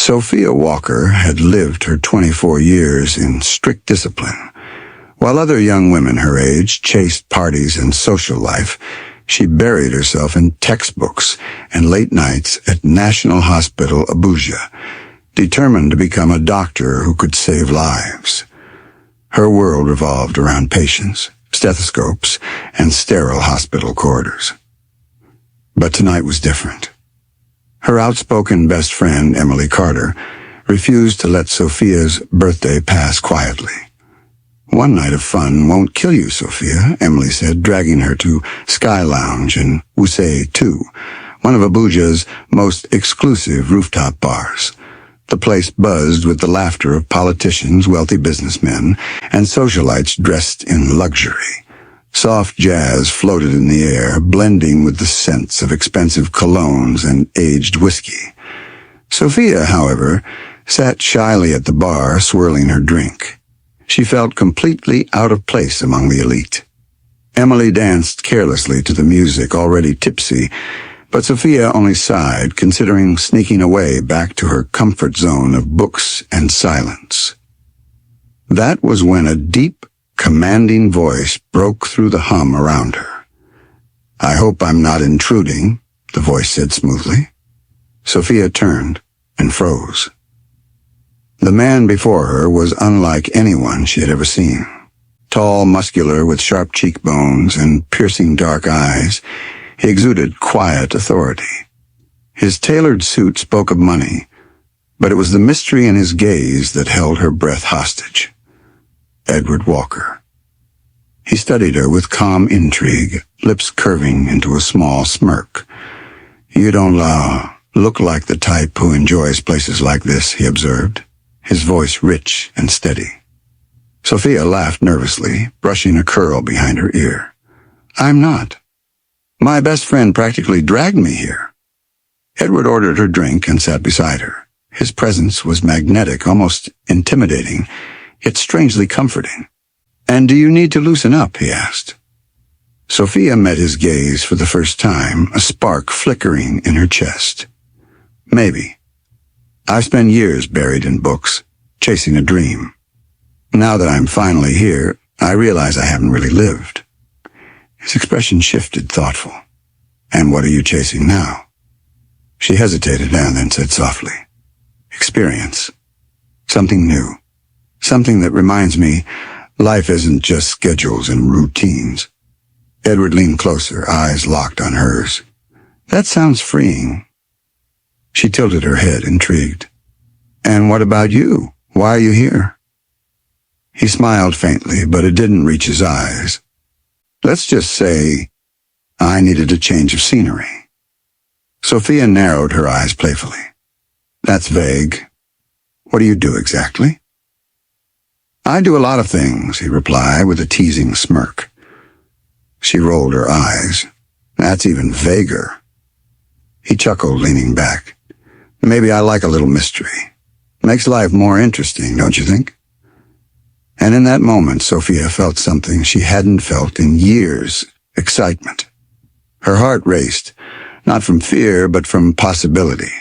Sophia Walker had lived her 24 years in strict discipline. While other young women her age chased parties and social life, she buried herself in textbooks and late nights at National Hospital Abuja, determined to become a doctor who could save lives. Her world revolved around patients, stethoscopes, and sterile hospital corridors. But tonight was different. Her outspoken best friend, Emily Carter, refused to let Sophia's birthday pass quietly. "One night of fun won't kill you, Sophia," Emily said, dragging her to Sky Lounge in Wuse 2, one of Abuja's most exclusive rooftop bars. The place buzzed with the laughter of politicians, wealthy businessmen, and socialites dressed in luxury. Soft jazz floated in the air, blending with the scents of expensive colognes and aged whiskey. Sophia, however, sat shyly at the bar, swirling her drink. She felt completely out of place among the elite. Emily danced carelessly to the music, already tipsy, but Sophia only sighed, considering sneaking away back to her comfort zone of books and silence. That was when a deep, commanding voice broke through the hum around her. "I hope I'm not intruding," the voice said smoothly. Sophia turned and froze. The man before her was unlike anyone she had ever seen. Tall, muscular, with sharp cheekbones and piercing dark eyes, he exuded quiet authority. His tailored suit spoke of money, but it was the mystery in his gaze that held her breath hostage. Edward Walker. He studied her with calm intrigue, lips curving into a small smirk. "You don't look like the type who enjoys places like this," he observed, his voice rich and steady. Sophia laughed nervously, brushing a curl behind her ear. "I'm not. My best friend practically dragged me here." Edward ordered her drink and sat beside her. His presence was magnetic, almost intimidating, yet strangely comforting. "And do you need to loosen up?" he asked. Sophia met his gaze for the first time, a spark flickering in her chest. "Maybe. I've spent years buried in books, chasing a dream. Now that I'm finally here, I realize I haven't really lived." His expression shifted, thoughtful. "And what are you chasing now?" She hesitated and then said softly, "Experience. Something new. Something that reminds me life isn't just schedules and routines." Edward leaned closer, eyes locked on hers. "That sounds freeing." She tilted her head, intrigued. "And what about you? Why are you here?" He smiled faintly, but it didn't reach his eyes. "Let's just say I needed a change of scenery." Sophia narrowed her eyes playfully. "That's vague. What do you do exactly?" "I do a lot of things," he replied with a teasing smirk. She rolled her eyes. "That's even vaguer." He chuckled, leaning back. "Maybe I like a little mystery. Makes life more interesting, don't you think?" And in that moment, Sophia felt something she hadn't felt in years: excitement. Her heart raced, not from fear, but from possibility.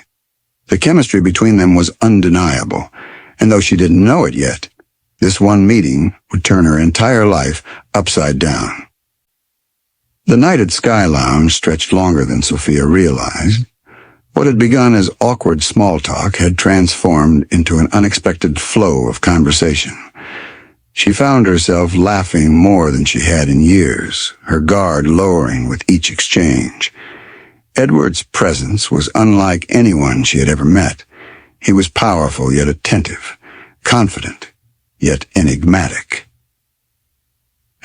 The chemistry between them was undeniable, and though she didn't know it yet, this one meeting would turn her entire life upside down. The night at Sky Lounge stretched longer than Sophia realized. What had begun as awkward small talk had transformed into an unexpected flow of conversation. She found herself laughing more than she had in years, her guard lowering with each exchange. Edward's presence was unlike anyone she had ever met. He was powerful yet attentive, confident yet enigmatic.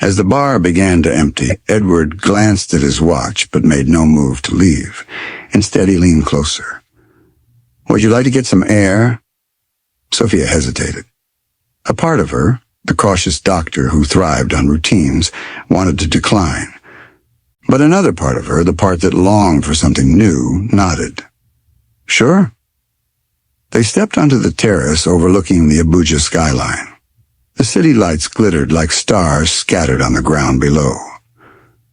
As the bar began to empty, Edward glanced at his watch but made no move to leave. Instead, he leaned closer. "Would you like to get some air?" Sophia hesitated. A part of her, the cautious doctor who thrived on routines, wanted to decline. But another part of her, the part that longed for something new, nodded. "Sure." They stepped onto the terrace overlooking the Abuja skyline. The city lights glittered like stars scattered on the ground below.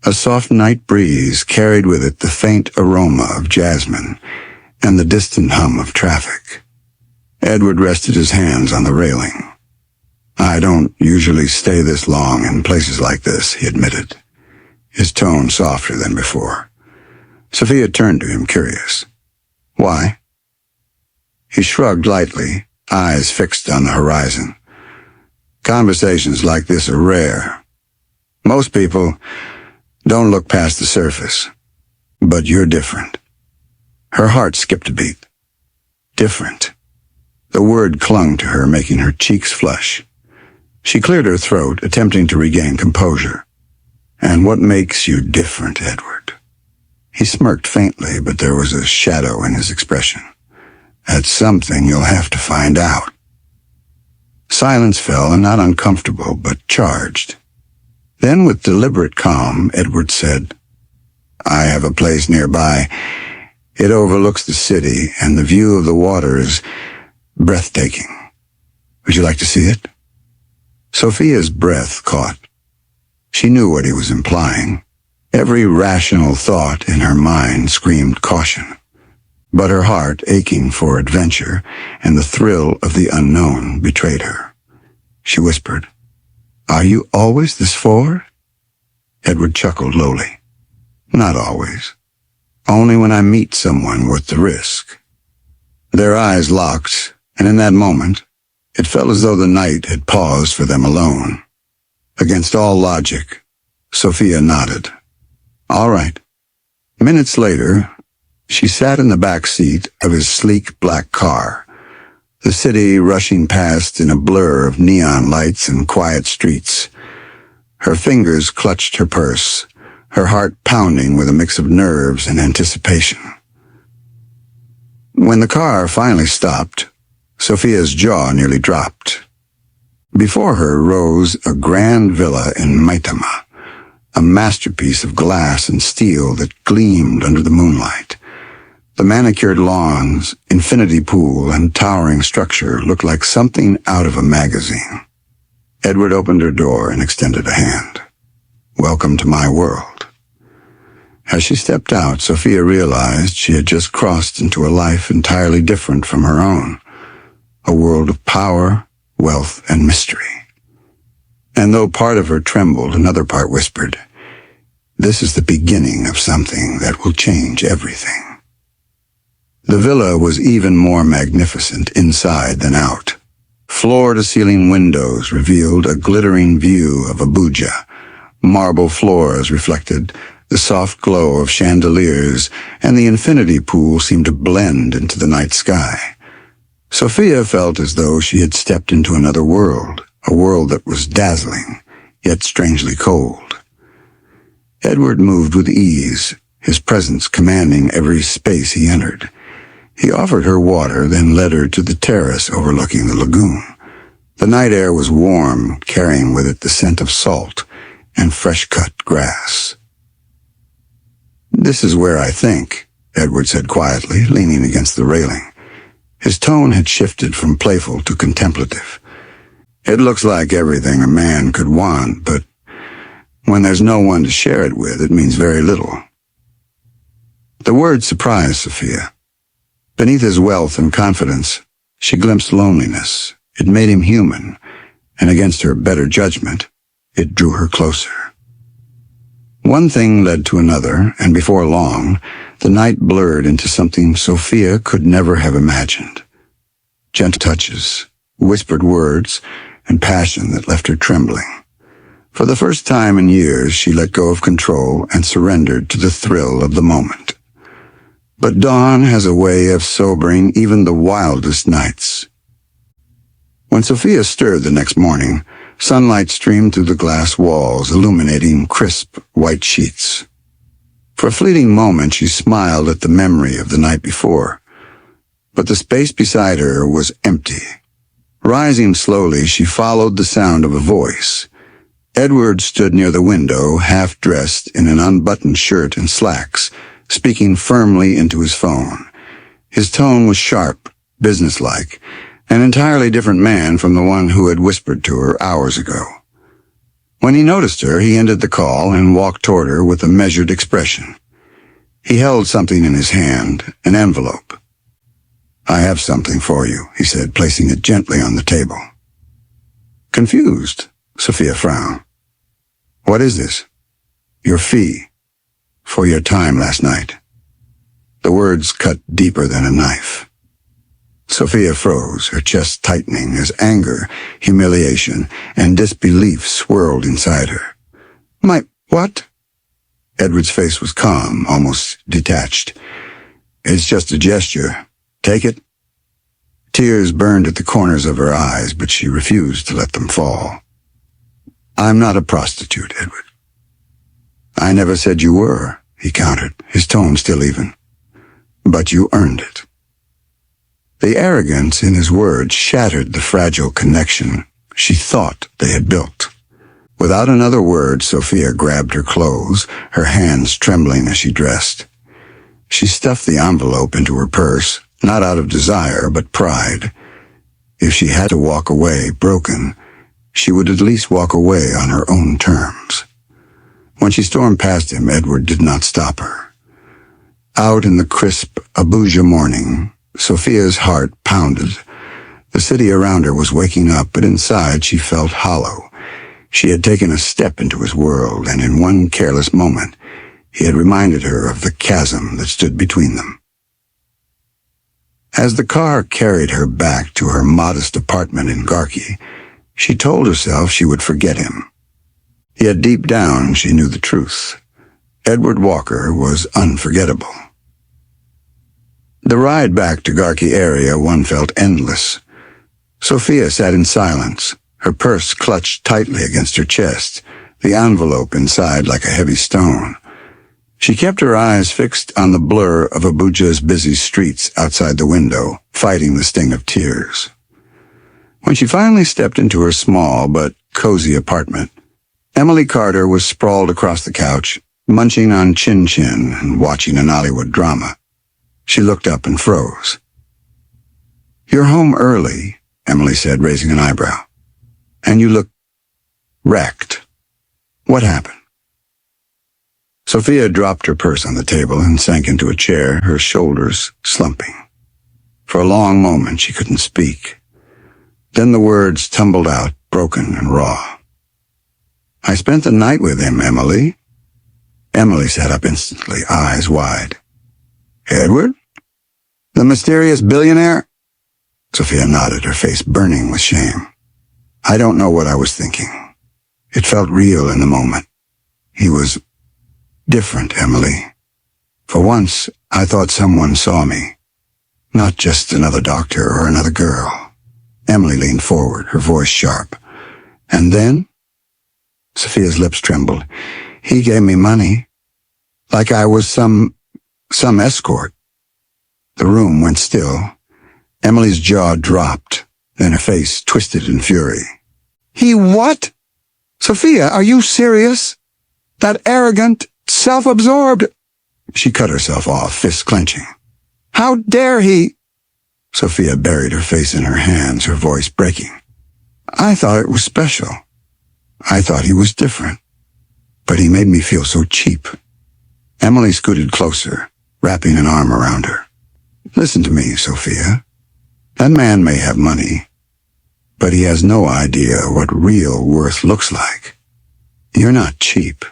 A soft night breeze carried with it the faint aroma of jasmine and the distant hum of traffic. Edward rested his hands on the railing. "I don't usually stay this long in places like this," he admitted, his tone softer than before. Sophia turned to him, curious. "Why?" He shrugged lightly, eyes fixed on the horizon. "Conversations like this are rare. Most people don't look past the surface. But you're different." Her heart skipped a beat. Different. The word clung to her, making her cheeks flush. She cleared her throat, attempting to regain composure. "And what makes you different, Edward?" He smirked faintly, but there was a shadow in his expression. "That's something you'll have to find out." Silence fell, and not uncomfortable, but charged. Then, with deliberate calm, Edward said, "I have a place nearby. It overlooks the city, and the view of the water is breathtaking. Would you like to see it?" Sophia's breath caught. She knew what he was implying. Every rational thought in her mind screamed caution. But her heart, aching for adventure and the thrill of the unknown, betrayed her. She whispered, "Are you always this forward?" Edward chuckled lowly. "Not always. Only when I meet someone worth the risk." Their eyes locked, and in that moment, it felt as though the night had paused for them alone. Against all logic, Sophia nodded. "All right." Minutes later, she sat in the back seat of his sleek black car, the city rushing past in a blur of neon lights and quiet streets. Her fingers clutched her purse, her heart pounding with a mix of nerves and anticipation. When the car finally stopped, Sophia's jaw nearly dropped. Before her rose a grand villa in Maitama, a masterpiece of glass and steel that gleamed under the moonlight. The manicured lawns, infinity pool, and towering structure looked like something out of a magazine. Edward opened her door and extended a hand. "Welcome to my world." As she stepped out, Sophia realized she had just crossed into a life entirely different from her own, a world of power, wealth, and mystery. And though part of her trembled, another part whispered, "This is the beginning of something that will change everything." The villa was even more magnificent inside than out. Floor-to-ceiling windows revealed a glittering view of Abuja. Marble floors reflected the soft glow of chandeliers, and the infinity pool seemed to blend into the night sky. Sophia felt as though she had stepped into another world, a world that was dazzling, yet strangely cold. Edward moved with ease, his presence commanding every space he entered. He offered her water, then led her to the terrace overlooking the lagoon. The night air was warm, carrying with it the scent of salt and fresh-cut grass. "This is where I think," Edward said quietly, leaning against the railing. His tone had shifted from playful to contemplative. "It looks like everything a man could want, but when there's no one to share it with, it means very little." The word surprised Sophia. Beneath his wealth and confidence, she glimpsed loneliness. It made him human, and against her better judgment, it drew her closer. One thing led to another, and before long, the night blurred into something Sophia could never have imagined. Gentle touches, whispered words, and passion that left her trembling. For the first time in years, she let go of control and surrendered to the thrill of the moment. But dawn has a way of sobering even the wildest nights. When Sophia stirred the next morning, sunlight streamed through the glass walls, illuminating crisp white sheets. For a fleeting moment, she smiled at the memory of the night before. But the space beside her was empty. Rising slowly, she followed the sound of a voice. Edward stood near the window, half-dressed in an unbuttoned shirt and slacks, speaking firmly into his phone. His tone was sharp, businesslike, an entirely different man from the one who had whispered to her hours ago. When he noticed her, he ended the call and walked toward her with a measured expression. He held something in his hand, an envelope. "I have something for you," he said, placing it gently on the table. Confused, Sophia frowned. "What is this?" "Your fee. For your time last night." The words cut deeper than a knife. Sophia froze, her chest tightening as anger, humiliation, and disbelief swirled inside her. "My, what?" Edward's face was calm, almost detached. "It's just a gesture. Take it." Tears burned at the corners of her eyes, but she refused to let them fall. "I'm not a prostitute, Edward." "I never said you were," he countered, his tone still even. "But you earned it." The arrogance in his words shattered the fragile connection she thought they had built. Without another word, Sophia grabbed her clothes, her hands trembling as she dressed. She stuffed the envelope into her purse, not out of desire, but pride. If she had to walk away broken, she would at least walk away on her own terms. When she stormed past him, Edward did not stop her. Out in the crisp Abuja morning, Sophia's heart pounded. The city around her was waking up, but inside she felt hollow. She had taken a step into his world, and in one careless moment, he had reminded her of the chasm that stood between them. As the car carried her back to her modest apartment in Garki, she told herself she would forget him. Yet deep down she knew the truth. Edward Walker was unforgettable. The ride back to Garki area one felt endless. Sophia sat in silence, her purse clutched tightly against her chest, the envelope inside like a heavy stone. She kept her eyes fixed on the blur of Abuja's busy streets outside the window, fighting the sting of tears. When she finally stepped into her small but cozy apartment, Emily Carter was sprawled across the couch, munching on chin-chin and watching an Hollywood drama. She looked up and froze. "You're home early," Emily said, raising an eyebrow. "And you look wrecked. What happened?" Sophia dropped her purse on the table and sank into a chair, her shoulders slumping. For a long moment she couldn't speak. Then the words tumbled out, broken and raw. "I spent the night with him, Emily." Emily sat up instantly, eyes wide. "Edward? The mysterious billionaire?" Sophia nodded, her face burning with shame. "I don't know what I was thinking. It felt real in the moment. He was different, Emily. For once, I thought someone saw me. Not just another doctor or another girl." Emily leaned forward, her voice sharp. "And then?" Sophia's lips trembled. "He gave me money. Like I was some escort." The room went still. Emily's jaw dropped, then her face twisted in fury. "He what? Sophia, are you serious? That arrogant, self-absorbed—" She cut herself off, fists clenching. "How dare he?" Sophia buried her face in her hands, her voice breaking. "I thought it was special. I thought he was different. But he made me feel so cheap." Emily scooted closer, wrapping an arm around her. "Listen to me, Sophia. That man may have money, but he has no idea what real worth looks like. You're not cheap.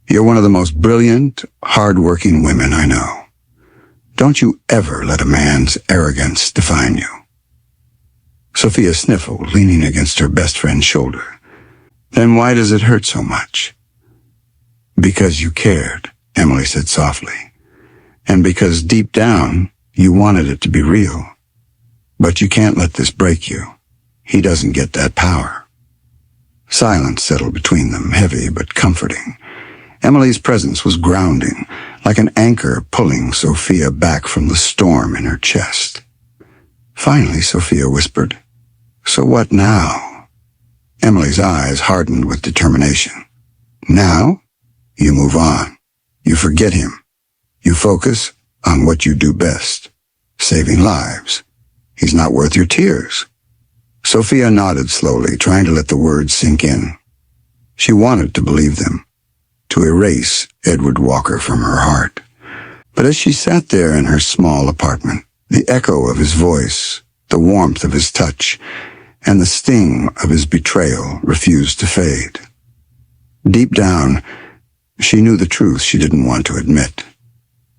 You're one of the most brilliant, hard-working women I know. Don't you ever let a man's arrogance define you." Sophia sniffled, leaning against her best friend's shoulder. "Then why does it hurt so much?" "Because you cared," Emily said softly. "And because deep down, you wanted it to be real. But you can't let this break you. He doesn't get that power." Silence settled between them, heavy but comforting. Emily's presence was grounding, like an anchor pulling Sophia back from the storm in her chest. Finally, Sophia whispered, "So what now?" Emily's eyes hardened with determination. "Now, you move on. You forget him. You focus on what you do best, saving lives. He's not worth your tears." Sophia nodded slowly, trying to let the words sink in. She wanted to believe them, to erase Edward Walker from her heart. But as she sat there in her small apartment, The echo of his voice, the warmth of his touch, and the sting of his betrayal refused to fade. Deep down, she knew the truth she didn't want to admit.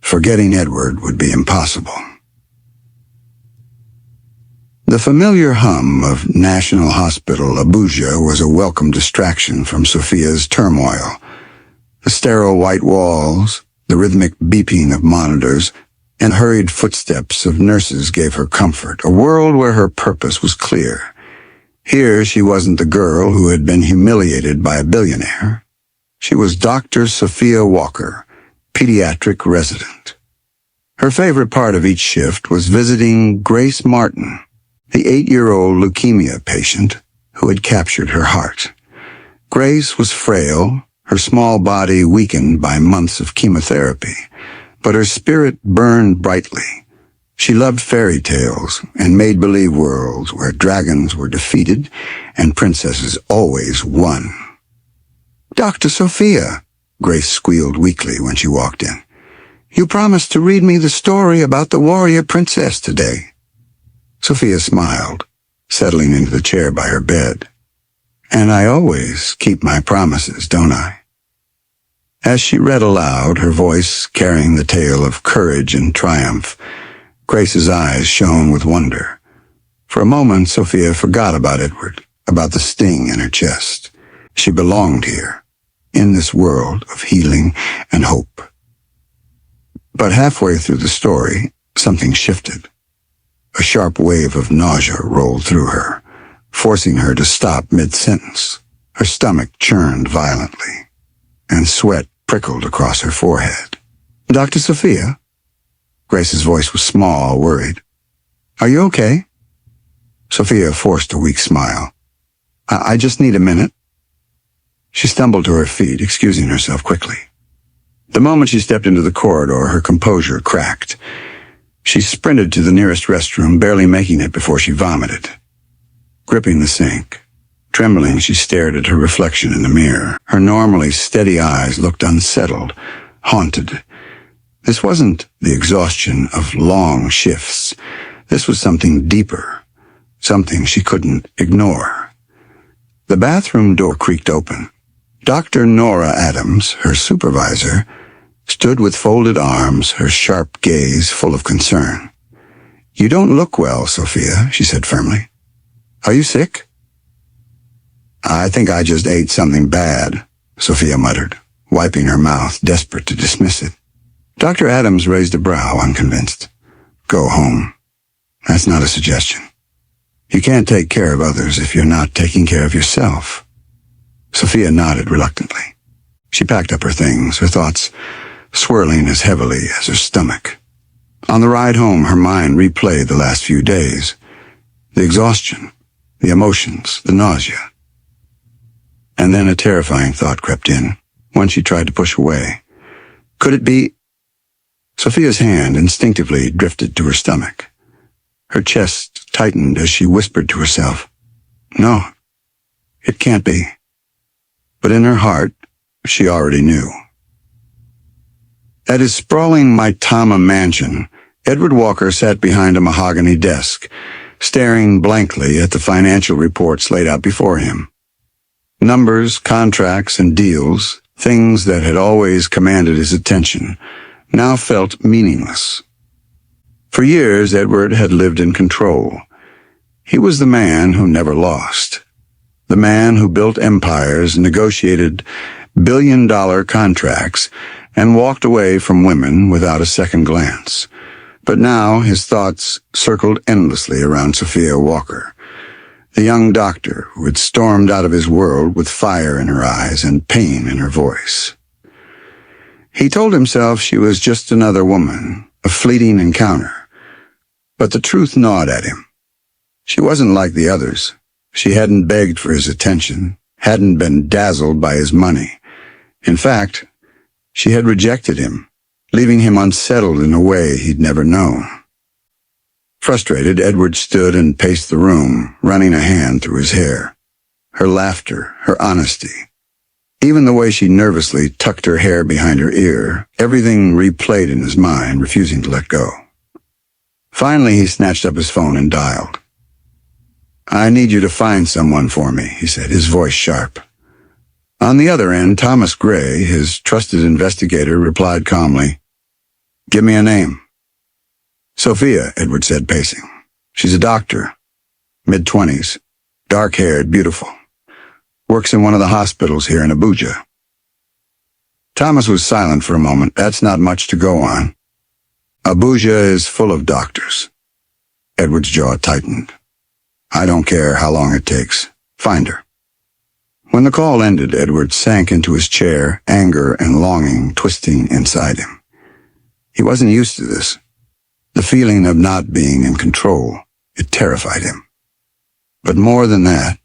Forgetting Edward would be impossible. The familiar hum of National Hospital Abuja was a welcome distraction from Sophia's turmoil. The sterile white walls, the rhythmic beeping of monitors, and hurried footsteps of nurses gave her comfort, a world where her purpose was clear. Here she wasn't the girl who had been humiliated by a billionaire. She was Dr. Sophia Walker, pediatric resident. Her favorite part of each shift was visiting Grace Martin, the 8-year-old leukemia patient who had captured her heart. Grace was frail, her small body weakened by months of chemotherapy, but her spirit burned brightly. She loved fairy tales and made-believe worlds where dragons were defeated and princesses always won. "Dr. Sophia," Grace squealed weakly when she walked in, "you promised to read me the story about the warrior princess today." Sophia smiled, settling into the chair by her bed. "And I always keep my promises, don't I?" As she read aloud, her voice carrying the tale of courage and triumph, Grace's eyes shone with wonder. For a moment, Sophia forgot about Edward, about the sting in her chest. She belonged here, in this world of healing and hope. But halfway through the story, something shifted. A sharp wave of nausea rolled through her, forcing her to stop mid-sentence. Her stomach churned violently, and sweat prickled across her forehead. "Dr. Sophia?" Grace's voice was small, worried. "Are you okay?" Sophia forced a weak smile. I just need a minute." She stumbled to her feet, excusing herself quickly. The moment she stepped into the corridor, her composure cracked. She sprinted to the nearest restroom, barely making it before she vomited. Gripping the sink, trembling, she stared at her reflection in the mirror. Her normally steady eyes looked unsettled, haunted. This wasn't the exhaustion of long shifts. This was something deeper, something she couldn't ignore. The bathroom door creaked open. Dr. Nora Adams, her supervisor, stood with folded arms, her sharp gaze full of concern. "You don't look well, Sophia," she said firmly. "Are you sick?" "I think I just ate something bad," Sophia muttered, wiping her mouth, desperate to dismiss it. Dr. Adams raised a brow, unconvinced. "Go home. That's not a suggestion. You can't take care of others if you're not taking care of yourself." Sophia nodded reluctantly. She packed up her things, her thoughts swirling as heavily as her stomach. On the ride home, her mind replayed the last few days. The exhaustion, the emotions, the nausea. And then a terrifying thought crept in, one she tried to push away. Could it be? Sophia's hand instinctively drifted to her stomach. Her chest tightened as she whispered to herself, "No, it can't be." But in her heart, she already knew. At his sprawling Maitama mansion, Edward Walker sat behind a mahogany desk, staring blankly at the financial reports laid out before him. Numbers, contracts, and deals, things that had always commanded his attention, now felt meaningless. For years, Edward had lived in control. He was the man who never lost. The man who built empires, negotiated billion-dollar contracts, and walked away from women without a second glance. But now his thoughts circled endlessly around Sophia Walker, the young doctor who had stormed out of his world with fire in her eyes and pain in her voice. He told himself she was just another woman, a fleeting encounter. But the truth gnawed at him. She wasn't like the others. She hadn't begged for his attention, hadn't been dazzled by his money. In fact, she had rejected him, leaving him unsettled in a way he'd never known. Frustrated, Edward stood and paced the room, running a hand through his hair. Her laughter, her honesty, even the way she nervously tucked her hair behind her ear, everything replayed in his mind, refusing to let go. Finally, he snatched up his phone and dialed. "I need you to find someone for me," he said, his voice sharp. On the other end, Thomas Gray, his trusted investigator, replied calmly, "Give me a name." "Sophia," Edward said, pacing. "She's a doctor, mid-20s, dark-haired, beautiful. Works in one of the hospitals here in Abuja." Thomas was silent for a moment. "That's not much to go on." "Abuja is full of doctors." Edward's jaw tightened. "I don't care how long it takes. Find her." When the call ended, Edward sank into his chair, anger and longing twisting inside him. He wasn't used to this. The feeling of not being in control, it terrified him. But more than that,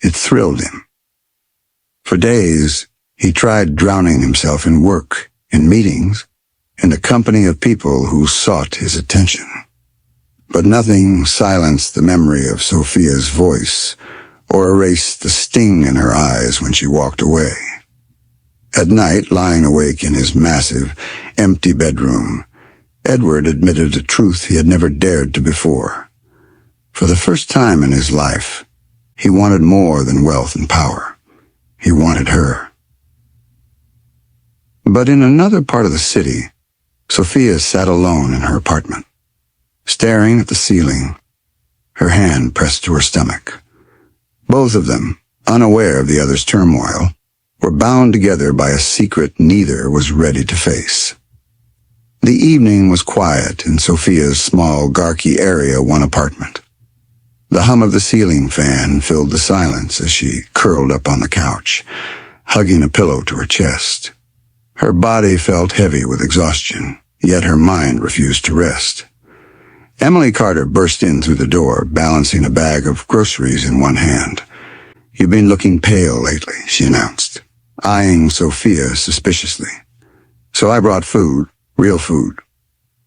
it thrilled him. For days, he tried drowning himself in work, in meetings, in the company of people who sought his attention. But nothing silenced the memory of Sophia's voice or erased the sting in her eyes when she walked away. At night, lying awake in his massive, empty bedroom, Edward admitted a truth he had never dared to before. For the first time in his life, he wanted more than wealth and power. He wanted her. But in another part of the city, Sophia sat alone in her apartment, staring at the ceiling, her hand pressed to her stomach. Both of them, unaware of the other's turmoil, were bound together by a secret neither was ready to face. The evening was quiet in Sophia's small, garky Area 1 apartment. The hum of the ceiling fan filled the silence as she curled up on the couch, hugging a pillow to her chest. Her body felt heavy with exhaustion, yet her mind refused to rest. Emily Carter burst in through the door, balancing a bag of groceries in one hand. "You've been looking pale lately," she announced, eyeing Sophia suspiciously. "So I brought food, real food.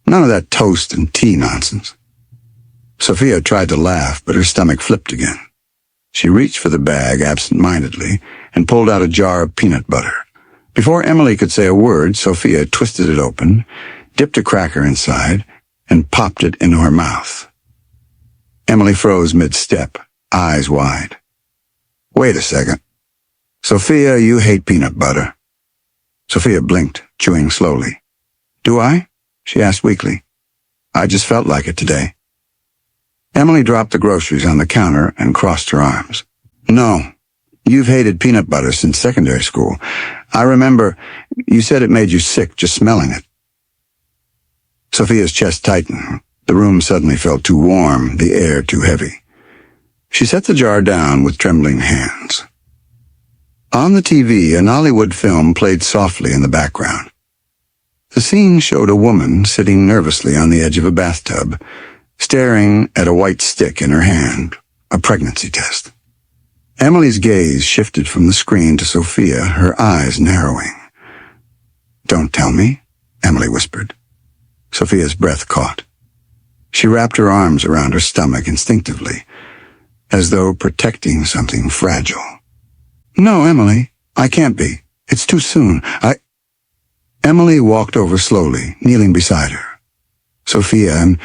None of that toast and tea nonsense." Sophia tried to laugh, but her stomach flipped again. She reached for the bag absent-mindedly and pulled out a jar of peanut butter. Before Emily could say a word, Sophia twisted it open, dipped a cracker inside, and popped it into her mouth. Emily froze mid-step, eyes wide. "Wait a second. Sophia, you hate peanut butter." Sophia blinked, chewing slowly. "Do I?" she asked weakly. "I just felt like it today." Emily dropped the groceries on the counter and crossed her arms. "No, you've hated peanut butter since secondary school. I remember you said it made you sick just smelling it." Sophia's chest tightened. The room suddenly felt too warm, the air too heavy. She set the jar down with trembling hands. On the TV, a Nollywood film played softly in the background. The scene showed a woman sitting nervously on the edge of a bathtub, staring at a white stick in her hand, a pregnancy test. Emily's gaze shifted from the screen to Sophia, her eyes narrowing. "Don't tell me," Emily whispered. Sophia's breath caught. She wrapped her arms around her stomach instinctively, as though protecting something fragile. "No, Emily, I can't be. It's too soon. Emily walked over slowly, kneeling beside her. "Sophia,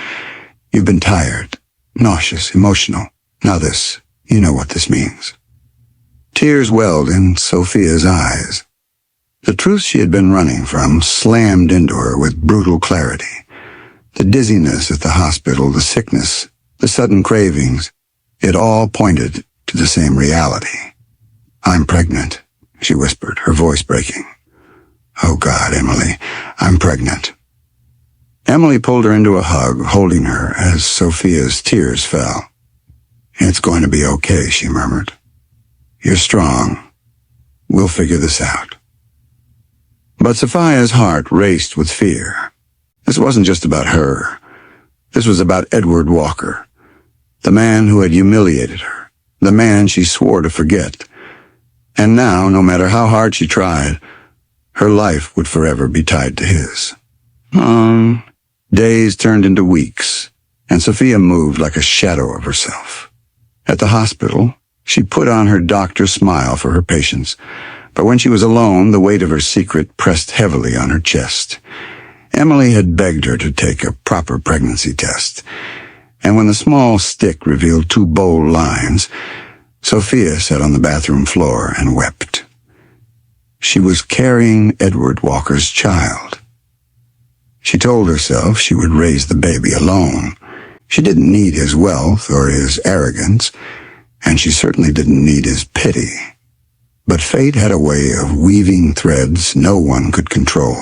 you've been tired, nauseous, emotional. Now this, you know what this means." Tears welled in Sophia's eyes. The truth she had been running from slammed into her with brutal clarity. The dizziness at the hospital, the sickness, the sudden cravings, it all pointed to the same reality. "I'm pregnant," she whispered, her voice breaking. "Oh God, Emily, I'm pregnant." Emily pulled her into a hug, holding her as Sophia's tears fell. "It's going to be okay," she murmured. "You're strong. We'll figure this out." But Sophia's heart raced with fear. This wasn't just about her. This was about Edward Walker, the man who had humiliated her, the man she swore to forget. And now, no matter how hard she tried, her life would forever be tied to his. Days turned into weeks, and Sophia moved like a shadow of herself. At the hospital, she put on her doctor's smile for her patients, but when she was alone, the weight of her secret pressed heavily on her chest. Emily had begged her to take a proper pregnancy test, and when the small stick revealed 2 bold lines, Sophia sat on the bathroom floor and wept. She was carrying Edward Walker's child. She told herself she would raise the baby alone. She didn't need his wealth or his arrogance, and she certainly didn't need his pity. But fate had a way of weaving threads no one could control.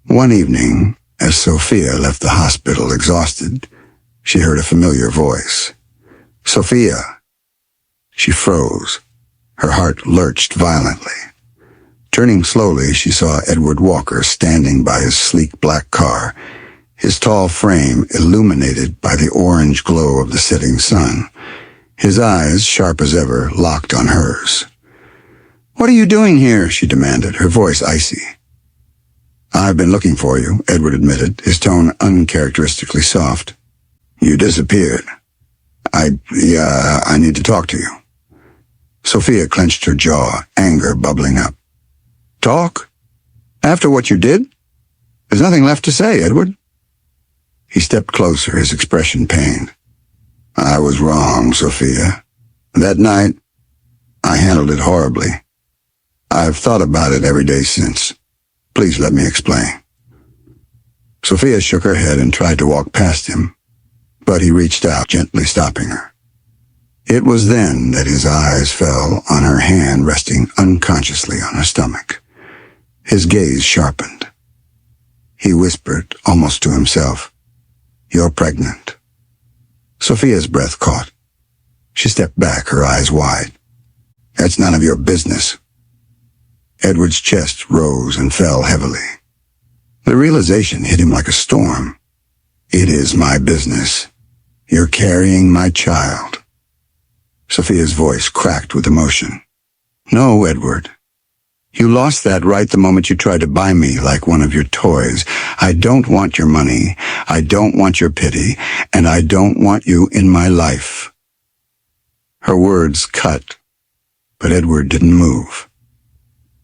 One evening, as Sophia left the hospital exhausted, she heard a familiar voice. "Sophia." She froze. Her heart lurched violently. Turning slowly, she saw Edward Walker standing by his sleek black car, his tall frame illuminated by the orange glow of the setting sun, his eyes, sharp as ever, locked on hers. "What are you doing here?" she demanded, her voice icy. "I've been looking for you," Edward admitted, his tone uncharacteristically soft. "You disappeared. I need to talk to you." Sophia clenched her jaw, anger bubbling up. "Talk? After what you did? There's nothing left to say, Edward." He stepped closer, his expression pained. "I was wrong, Sophia. That night, I handled it horribly. I've thought about it every day since. Please let me explain." Sophia shook her head and tried to walk past him, but he reached out, gently stopping her. It was then that his eyes fell on her hand resting unconsciously on her stomach. His gaze sharpened. He whispered, almost to himself, "You're pregnant." Sophia's breath caught. She stepped back, her eyes wide. "That's none of your business." Edward's chest rose and fell heavily. The realization hit him like a storm. "It is my business. You're carrying my child." Sophia's voice cracked with emotion. "No, Edward. You lost that right the moment you tried to buy me like one of your toys. I don't want your money. I don't want your pity. And I don't want you in my life." Her words cut, but Edward didn't move.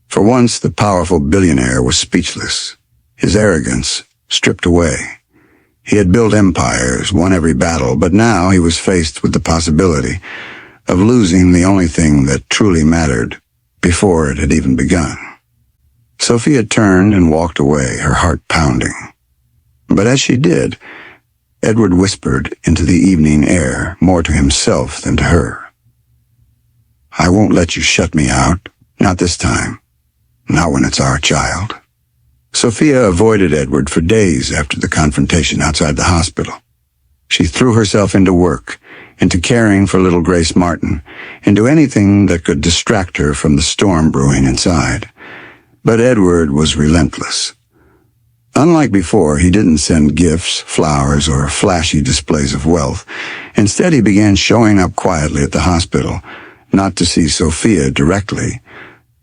For once, the powerful billionaire was speechless, his arrogance stripped away. He had built empires, won every battle, but now he was faced with the possibility of losing the only thing that truly mattered before it had even begun. Sophia turned and walked away, her heart pounding. But as she did, Edward whispered into the evening air, more to himself than to her. "I won't let you shut me out, not this time, not when it's our child." Sophia avoided Edward for days after the confrontation outside the hospital. She threw herself into work, into caring for little Grace Martin, into anything that could distract her from the storm brewing inside. But Edward was relentless. Unlike before, he didn't send gifts, flowers, or flashy displays of wealth. Instead, he began showing up quietly at the hospital, not to see Sophia directly,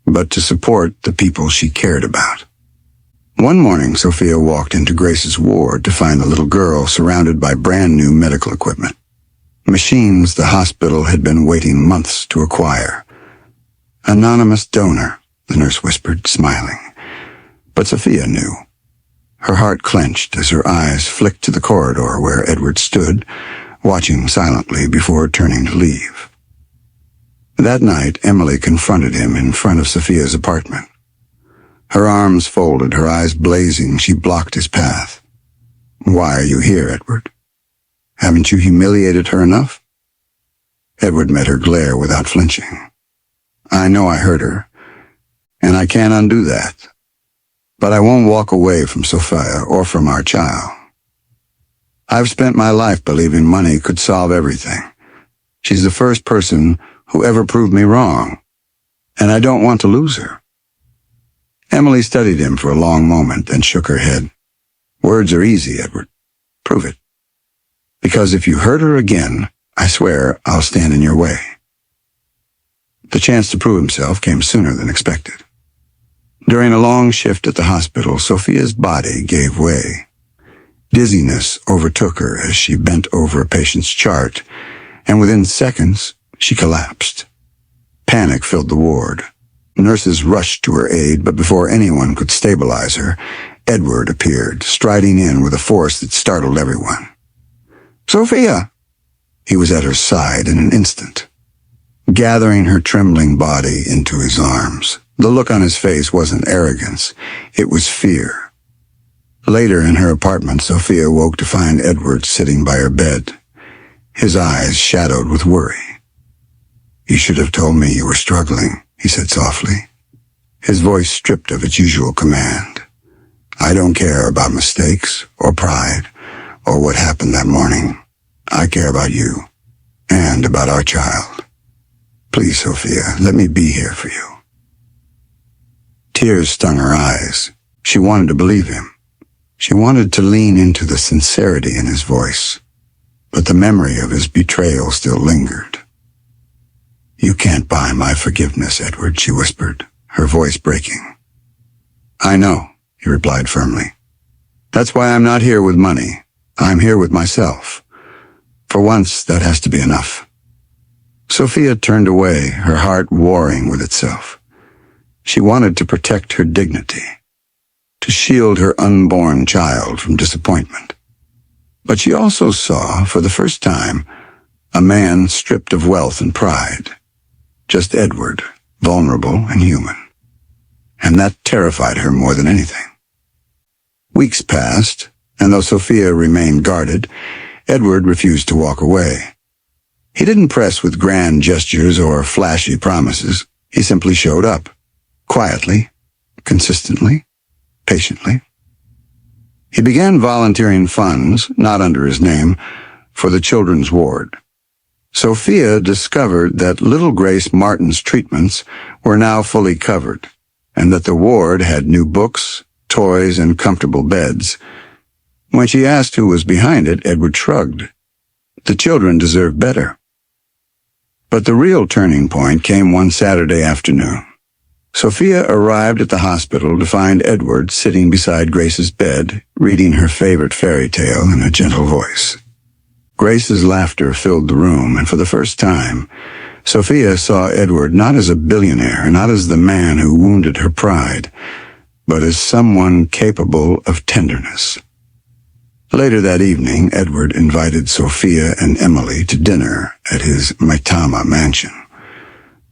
but to support the people she cared about. One morning, Sophia walked into Grace's ward to find the little girl surrounded by brand new medical equipment. Machines the hospital had been waiting months to acquire. "Anonymous donor," the nurse whispered, smiling. But Sophia knew. Her heart clenched as her eyes flicked to the corridor where Edward stood, watching silently before turning to leave. That night, Emily confronted him in front of Sophia's apartment. Her arms folded, her eyes blazing, she blocked his path. "Why are you here, Edward? Haven't you humiliated her enough?" Edward met her glare without flinching. "I know I hurt her, and I can't undo that. But I won't walk away from Sophia or from our child. I've spent my life believing money could solve everything. She's the first person who ever proved me wrong, and I don't want to lose her." Emily studied him for a long moment, then shook her head. "Words are easy, Edward. Prove it. Because if you hurt her again, I swear I'll stand in your way." The chance to prove himself came sooner than expected. During a long shift at the hospital, Sophia's body gave way. Dizziness overtook her as she bent over a patient's chart, and within seconds, she collapsed. Panic filled the ward. Nurses rushed to her aid, but before anyone could stabilize her, Edward appeared, striding in with a force that startled everyone. "Sophia!" He was at her side in an instant, gathering her trembling body into his arms. The look on his face wasn't arrogance, it was fear. Later in her apartment, Sophia woke to find Edward sitting by her bed, his eyes shadowed with worry. "You should have told me you were struggling," he said softly, his voice stripped of its usual command. "I don't care about mistakes or pride or what happened that morning. I care about you and about our child. Please, Sophia, let me be here for you." Tears stung her eyes. She wanted to believe him. She wanted to lean into the sincerity in his voice, but the memory of his betrayal still lingered. "You can't buy my forgiveness, Edward," she whispered, her voice breaking. "I know," he replied firmly. "That's why I'm not here with money. I'm here with myself. For once, that has to be enough." Sophia turned away, her heart warring with itself. She wanted to protect her dignity, to shield her unborn child from disappointment. But she also saw, for the first time, a man stripped of wealth and pride. Just Edward, vulnerable and human. And that terrified her more than anything. Weeks passed, and though Sophia remained guarded, Edward refused to walk away. He didn't press with grand gestures or flashy promises. He simply showed up, quietly, consistently, patiently. He began volunteering funds, not under his name, for the children's ward. Sophia discovered that little Grace Martin's treatments were now fully covered, and that the ward had new books, toys, and comfortable beds. When she asked who was behind it, Edward shrugged. The children deserved better. But the real turning point came one Saturday afternoon. Sophia arrived at the hospital to find Edward sitting beside Grace's bed, reading her favorite fairy tale in a gentle voice. Grace's laughter filled the room, and for the first time, Sophia saw Edward not as a billionaire, not as the man who wounded her pride, but as someone capable of tenderness. Later that evening, Edward invited Sophia and Emily to dinner at his Maitama mansion.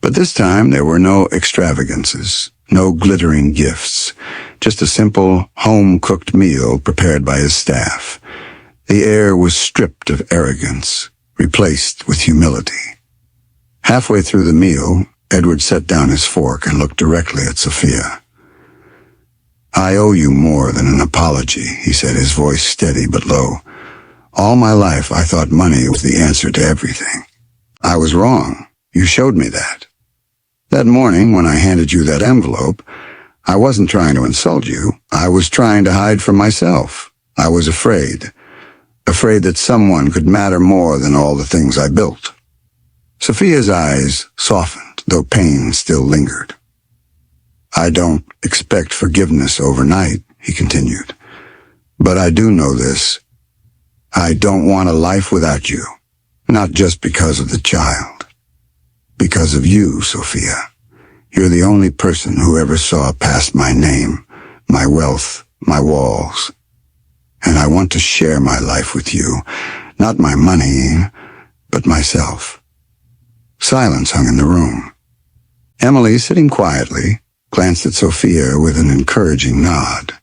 But this time there were no extravagances, no glittering gifts, just a simple, home-cooked meal prepared by his staff. The air was stripped of arrogance, replaced with humility. Halfway through the meal, Edward set down his fork and looked directly at Sophia. "I owe you more than an apology," he said, his voice steady but low. "All my life I thought money was the answer to everything. I was wrong. You showed me that. That morning when I handed you that envelope, I wasn't trying to insult you. I was trying to hide from myself. I was afraid that someone could matter more than all the things I built." Sophia's eyes softened, though pain still lingered. "I don't expect forgiveness overnight," he continued. "But I do know this. I don't want a life without you, not just because of the child. Because of you, Sophia. You're the only person who ever saw past my name, my wealth, my walls. And I want to share my life with you, not my money, but myself." Silence hung in the room. Emily, sitting quietly, glanced at Sophia with an encouraging nod.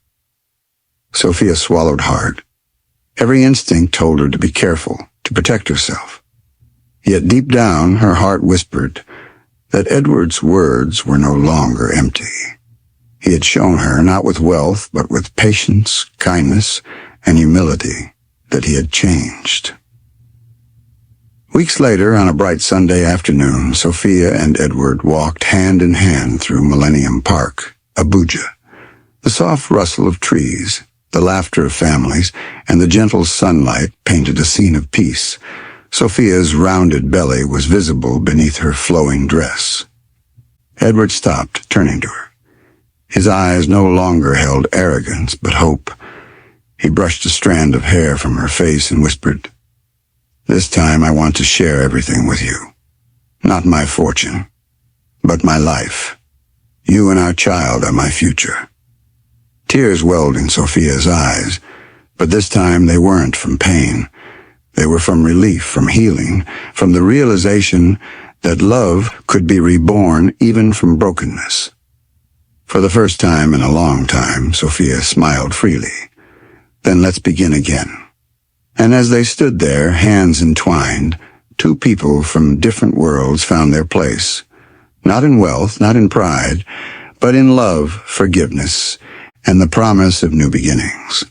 Sophia swallowed hard. Every instinct told her to be careful, to protect herself. Yet deep down, her heart whispered that Edward's words were no longer empty. He had shown her, not with wealth, but with patience, kindness, and humility, that he had changed. Weeks later, on a bright Sunday afternoon, Sophia and Edward walked hand in hand through Millennium Park, Abuja. The soft rustle of trees, the laughter of families, and the gentle sunlight painted a scene of peace. Sophia's rounded belly was visible beneath her flowing dress. Edward stopped, turning to her. His eyes no longer held arrogance, but hope. He brushed a strand of hair from her face and whispered, "This time I want to share everything with you. Not my fortune, but my life. You and our child are my future." Tears welled in Sophia's eyes, but this time they weren't from pain. They were from relief, from healing, from the realization that love could be reborn even from brokenness. For the first time in a long time, Sophia smiled freely. "Then let's begin again." And as they stood there, hands entwined, two people from different worlds found their place. Not in wealth, not in pride, but in love, forgiveness, and the promise of new beginnings.